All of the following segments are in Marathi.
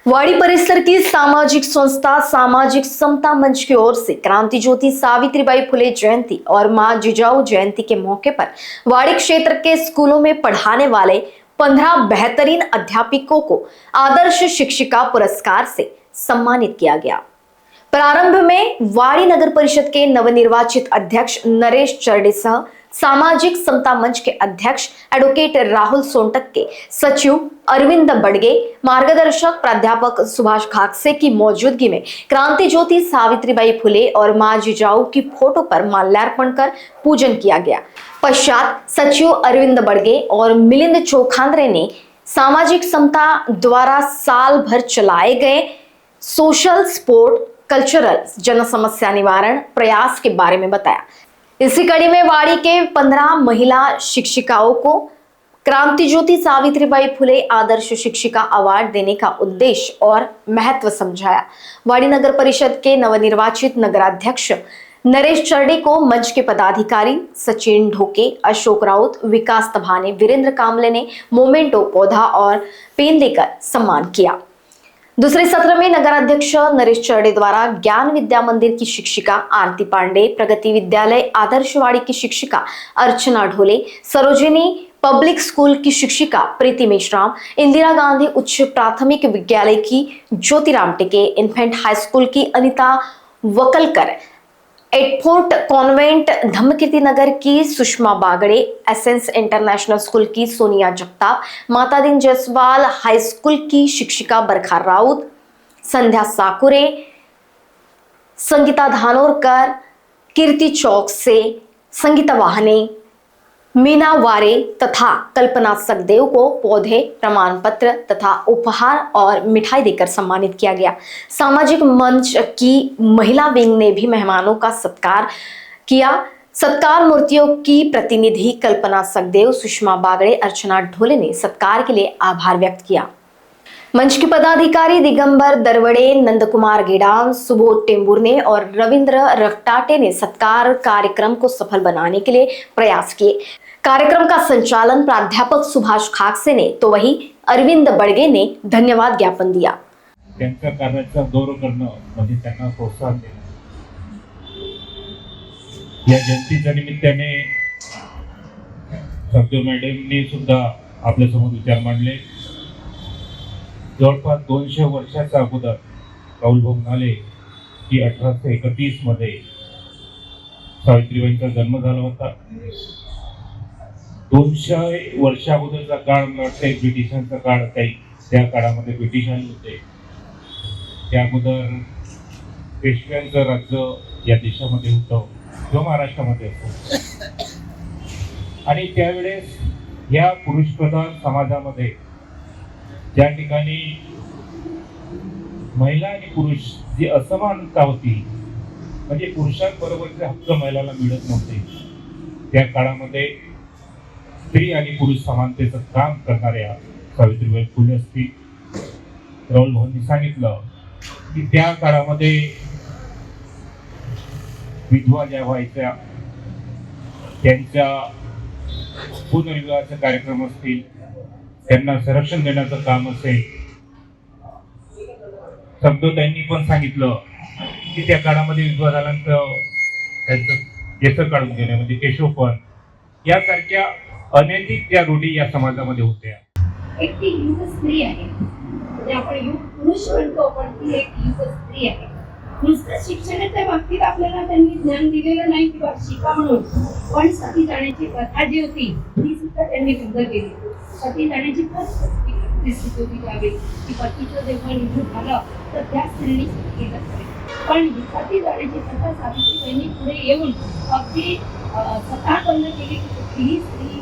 वाड़ी परिसर की सामाजिक संस्था सामाजिक समता मंच की ओर से क्रांति ज्योति सावित्रीबाई फुले जयंती और मां जिजाऊ जयंती के मौके पर वाड़ी क्षेत्र के स्कूलों में पढ़ाने वाले 15 बेहतरीन अध्यापकों को आदर्श शिक्षिका पुरस्कार से सम्मानित किया गया। प्रारंभ में वाड़ी नगर परिषद के नवनिर्वाचित अध्यक्ष नरेश चरडे सह सामाजिक समता मंच के अध्यक्ष एडवोकेट राहुल सोनटक के सचिव अरविंद बड़गे, मार्गदर्शक प्राध्यापक सुभाष खाकसे की मौजूदगी में क्रांति ज्योति सावित्रीबाई फुले और मां जिजाऊ की फोटो पर माल्यार्पण कर पूजन किया गया। पश्चात सचिव अरविंद बड़गे और मिलिंद चोखांद्रे ने सामाजिक समता द्वारा साल भर चलाए गए सोशल सपोर्ट कल्चरल जन समस्या निवारण प्रयास के बारे में बताया। इसी कड़ी में वाड़ी के 15 महिला शिक्षिकाओं को क्रांति ज्योति सावित्रीबाई फुले आदर्श शिक्षिका अवार्ड देने का उद्देश्य और महत्व समझाया। वाड़ी नगर परिषद के नवनिर्वाचित नगराध्यक्ष नरेश चरडे को मंच के पदाधिकारी सचिन ढोके, अशोक राउत, विकास तभाने, वीरेंद्र कामले ने मोमेंटो, पौधा और पेन देकर सम्मान किया। दूसरे सत्र में नगराध्यक्ष नरेश चरडे द्वारा ज्ञान विद्या मंदिर की शिक्षिका आरती पांडे, प्रगति विद्यालय आदर्शवाड़ी की शिक्षिका अर्चना ढोले, सरोजिनी पब्लिक स्कूल की शिक्षिका प्रीति मेश्राम, इंदिरा गांधी उच्च प्राथमिक विद्यालय की Jyotiram Tike, infant high school की अनिता वकलकर, एटफोर्ट कॉन्वेंट धम्मकीर्ति नगर की Sushma Bagade, essence international school की सोनिया जगताप, माता दीन जसवाल हाई स्कूल की शिक्षिका बरखा राउत, संध्या साकुरे, संगीता धानोरकर, कीर्ति चौक से संगीता वाहने, मीना वारे तथा कल्पना सखदेव को पौधे, प्रमाण पत्र तथा उपहार और मिठाई देकर सम्मानित किया गया। सामाजिक मंच की महिला विंग ने भी मेहमानों का सत्कार किया। सत्कार मूर्तियों की प्रतिनिधि कल्पना सखदेव, सुषमा बागड़े, अर्चना ढोले ने सत्कार के लिए आभार व्यक्त किया। मंच के पदाधिकारी दिगंबर दरवड़े, नंद कुमार गेडाम, सुबोध टेम्बुरने और रविंद्र रफ्टाटे ने सत्कार कार्यक्रम को सफल बनाने के लिए प्रयास किए। कार्यक्रम का संचालन प्राध्यापक सुभाष खाकसे ने तो वही अरविंद बड़गे ने धन्यवाद ज्ञापन दिया। त्यांच्या कार्याचा गौरव करणं म्हणजे त्यांना प्रोत्साहन देणं। या जयंतीच्या निमित्ताने सखदेव मॅडमनी सुद्धा आपल्या समोर विचार मांडले। जवळपास 200 वर्षाच्या अगोदर राहुल भाऊ म्हणाले की 1831 मध्ये सावित्रीबाईंचा जन्म झाला होता। 200 वर्षा अगोदरचा काळ म्हणजे ब्रिटिशांचा काळ, काही त्या काळामध्ये ब्रिटिश आले होते। त्या अगोदर पेशव्यांचं राज्य या देशामध्ये होतं किंवा महाराष्ट्रामध्ये होतं आणि त्यावेळेस या पुरुषप्रधान समाजामध्ये ज्या ठिकाणी महिला आणि पुरुष जी असमानता होती, म्हणजे पुरुषांबरोबरचे हक्क महिलांना मिळत नव्हते, त्या काळामध्ये स्त्री आणि पुरुष समानतेचं काम करणाऱ्या सावित्रीबाई फुले असतील, राहुल भाऊंनी सांगितलं की त्या काळामध्ये विधवा ज्या व्हायच्या त्यांच्या पुनर्विवाहाचे कार्यक्रम असतील, त्यांना संरक्षण देण्याचं काम असेल। सखदेव त्यांनी पण सांगितलं की त्या काळामध्ये विधवा झाल्यानंतर त्यांचं केस काढून घेणे म्हणजे केशोपन यासारख्या अनैतिक ज्या रूढी या समाजामध्ये होत्या। एक ती युग स्त्री आहे, म्हणजे आपण युग पुरुष म्हणतो पण ती एक युग स्त्री आहे। नुसतं शिक्षणाच्या बाबतीत आपल्याला त्यांनी ज्ञान दिलेलं नाही किंवा शिका म्हणून, पण सती जाण्याची प्रथा जी होती ती सुद्धा त्यांनी बंद केली। सती जाण्याची परिस्थिती होती त्यावेळी की पतीचं जेव्हा निधन झालं तर त्या स्त्रीने केलं पाहिजे, पण सती जाण्याची प्रथा सावित्रीबाईंनी पुढे येऊन अगदी स्वतः बंद केली की कुठलीही स्त्री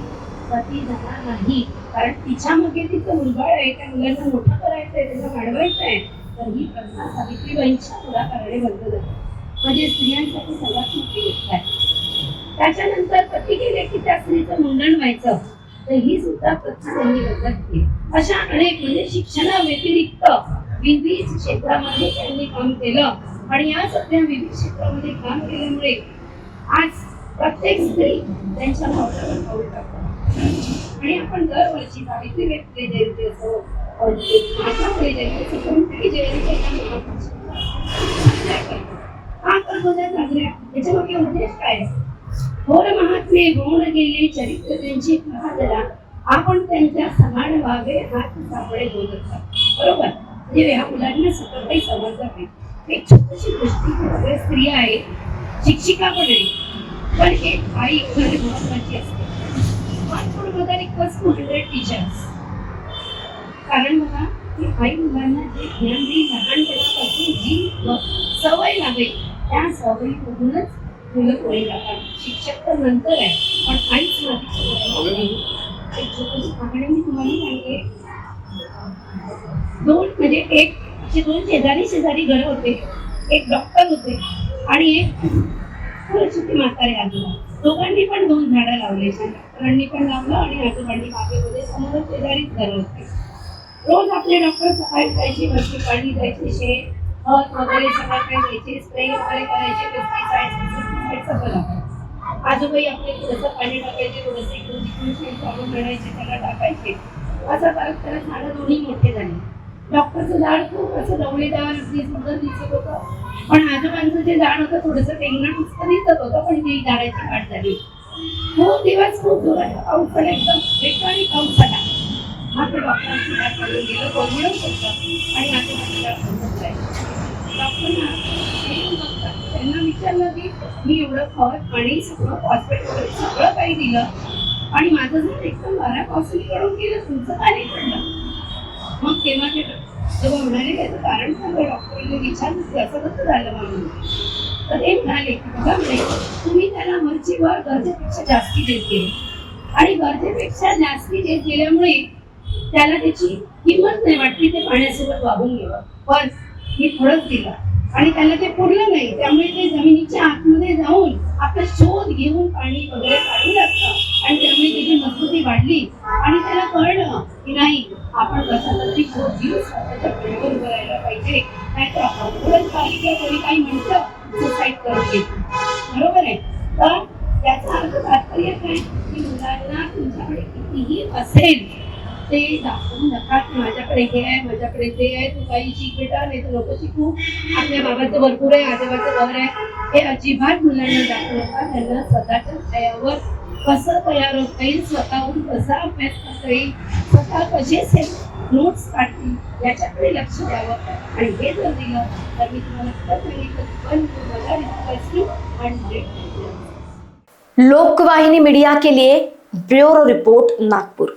सती जाणार नाही, कारण तिच्या मागे तिचं मुलबाळ आहे, त्या मुलांना मोठं करायचं आहे, त्यांना वाढवायचं आहे, तर ही प्रथा सावित्रीबाईंच्या पुढाकाराने बंद झाली। म्हणजे स्त्रियांसाठी सर्वात मोठी गोष्ट आहे। त्याच्यानंतर पती गेले की त्या स्त्रीचं मुंडन व्हायचं, तर ही सुद्धा प्रथा त्यांनी बंद केली। अशा अनेक म्हणजे शिक्षणा व्यतिरिक्त विविध क्षेत्रामध्ये त्यांनी काम केलं आणि या सगळ्या विविध क्षेत्रामध्ये काम केल्यामुळे आज प्रत्येक स्त्री त्यांच्या पावलावर पाऊल टाकतात आणि आपण दरवर्षी सावित्रीबाई फुले जयंती असो, महात्मा फुले जयंती असो जयंती एका महत्त्वाची. का करतो त्या साजऱ्या? याच्यामागे उद्देश काय आहे? थोर महात्मे गौण गेले चरित्र त्यांची महादला, आपण त्यांच्या समान व्हावे हात सापडे बोलतात. बरोबर? म्हणजे ह्या मुलांना सगळं काही समजलं पाहिजे. एक छोटीशी गोष्टी सगळ्या स्त्रिया आहे, शिक्षिका पण आहे, पण एक आई वगैरे महत्वाची असते. मध्ये रिक्वेस्ट टू 100 टीचर्स. कारण बघा, की आई मुलांना जे ज्ञान देईल लहानपणापासून जी सवय लागेल त्या सवयीमधूनच मुलं पुढे जातात. शिक्षक तर नंतर आहे, पण आईच माझी. एक छोटीशी कहाणी मी तुम्हाला सांगते. दोन शेजारी घर होते. एक डॉक्टर होते आणि एक थोडीशी ती म्हातारी आजोबा. दोघांनी पण 2 झाडं लावले. डॉक्टरांनी पण लावलं आणि आजोबांनी मागेमध्ये समोर शेजारीच घर होते. रोज आपले डॉक्टर सकाळी जायचे, वरती पाणी द्यायचे, शेण खत वगैरे सगळं काही द्यायचे, स्प्रे वगैरे करायचे, पेस्टिसाइड सगळं. आजोबाई आपले थोडंसं पाणी टाकायचे, थोडंसं इकडून तिकडून शेण काढून आणायचे, त्याला टाकायचे. असं करत त्याला झाडं दोन्ही मोठे झाले. डॉक्टरचं झाड खूप असं डवळीदार अगदी सुंदर दिसत होतं, पण आजोबांचं जे झाड होतं थोडंसं टेंगणं नुसतं दिसत होतं, पण ती झाडाची वाढ झाली. खूप दिवस खूप जोरात पाऊस पडला, एकदम बेकारी पाऊस आला. मात्र डॉक्टरांचं झाड पडून गेलं, कोरमडत होतं आणि आजोबांचं झाड बंद करायचं. डॉक्टरांना येऊन बघतात, त्यांना विचारलं की मी एवढं खत पाणी सगळं फॉस्फेट वगैरे सगळं काही दिलं आणि माझं झाड एकदम 12 पावसाने कडून गेलं, तुमचं काय नाही पडलं? मग तेव्हा ते तेव्हा म्हणाले त्याचं कारण सांगा. डॉक्टरांनी विचारलं की असं कसं झालं म्हणून. तर ते म्हणाले की बघा म्हणे, तुम्ही त्याला वरचीवर गरजेपेक्षा जास्ती देत गेले आणि गरजेपेक्षा जास्ती देत गेल्यामुळे त्याला त्याची किंमत नाही वाटली, ते पाण्यासोबत वाहून गेलं. पण मी थोडंच दिलं आणि त्याला ते पुरलं नाही, त्यामुळे ते जमिनीच्या आतमध्ये जाऊन आपला शोध घेऊन पाणी वगैरे काढू लागतं आणि त्यामुळे त्याची मजबूती वाढली आणि त्याला कळलं की नाही, आपण कसा तरी जीव स्वतःच्या पायावर उभं राहायला पाहिजे, नाहीतर आपण थोडंच पाहिजे कोणी काही म्हणतं सुसाईड करून घेतो. बरोबर आहे? तर याचा अर्थ तात्पर्य काय की मुलांना तुमच्याकडे कितीही असेल ते दाखवून नका की माझ्याकडे हे आहे, माझ्याकडे ते आहे, तू काही शिक बेटा, नाही तर नको शिकू, आपल्या बाबाचं भरपूर आहे, आजोबाचं घर आहे, हे अजिबात मुलांना दाखवू नका. त्यांना स्वतःच्या पायावर कसं तयार होता येईल, स्वतःहून कसा अभ्यास करता येईल, स्वतः कसे सेल्फ नोट्स काढतील याच्याकडे लक्ष द्यावं. आणि हे जर दिलं तर मी तुम्हाला सांगितलं 100. लोकवाहिनी मीडिया के लिए ब्यूरो रिपोर्ट नागपुर.